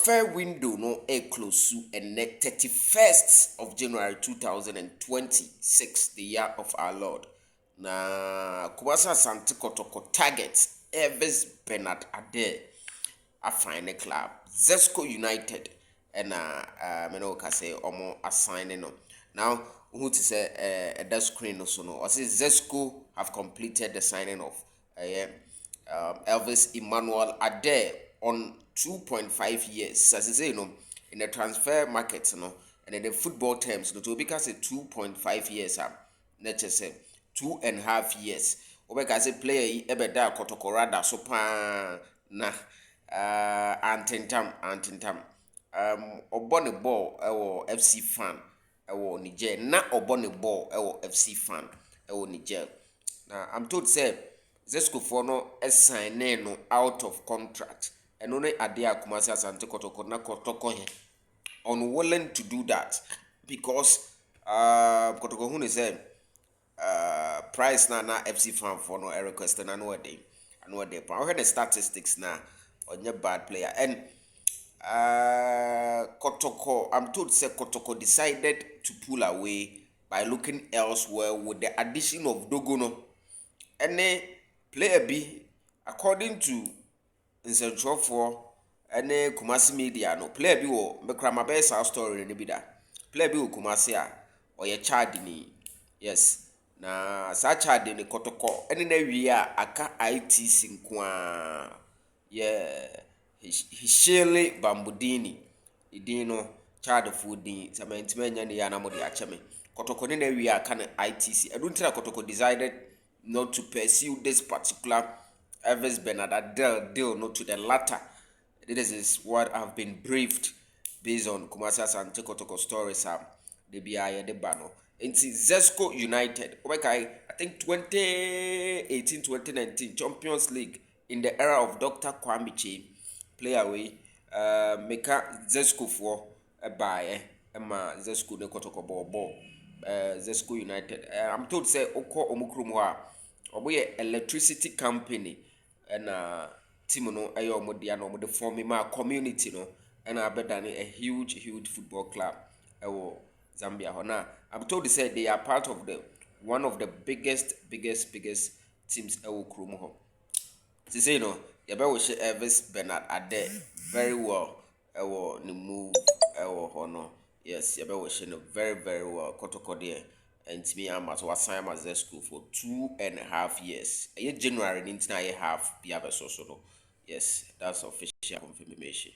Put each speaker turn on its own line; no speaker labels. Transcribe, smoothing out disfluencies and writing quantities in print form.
transfer window no close to and 31st of January 2026, the year of our Lord. Na Kumasi Asante Kotoko target Elvis Bernard Addae a final club Zesco United and meno ka say omo assigning no. Now who to say that screen no so no. I say Zesco have completed the signing of Elvis Emmanuel Addae on 2.5 years. As I say, in the transfer market, and in the football terms, to be say 2.5 years, let's just say 2.5 years. Obeka say player ebeda Kotoko rada so pa na antentam obone ball ewo FC fan ewo Niger na obone ball ewo FC fan ewo Niger. Now I'm told say Zesco for no sign no out of contract and only Addae Kumasi Asante Kotoko na Kotoko he unwilling to do that because Kotoko who say price na FC fan for no request na no day I heard the statistics na on your bad player and Kotoko, I'm told say Kotoko decided to pull away by looking elsewhere with the addition of Dogono. Any player B, according to Central for any Kumasi media, no player B will make my best our story in the bida. Player B will Kumasi or your child ni yes. Na sa child ni Kotoko. Any na we are aka IT sinkwa yeah. Hishele Bambudini idino child fooding samantmenya ni yana modi acheme Kotoko ni na we are kind ITC. I don't think Kotoko decided not to pursue this particular Elvis Bernard Addae deal, not to the latter. This is what I've been briefed based on Kumasi Asante Kotoko stories. The BI the bano. Into Zesco United. I think 2018-2019 Champions League in the era of Dr. Kwame play away. Meka Zesco for a buy. Emma Zesco ne Kotoko ball. Zesco United. I'm told say Oko Omukrumwa. Oboye electricity company and team no ayo modia no mo form ma community no and abedane a huge football club ewo Zambia hona. I'm told they said they are part of the one of the biggest teams ewo krum ho. They say no you be wish Elvis Bernard Addae very well ewo ni move ewo hono. Yes, you be wish no very well Kotoko there. And me I'm at Wasai Zesco for 2.5 years. A January into half be so. Yes, that's official confirmation.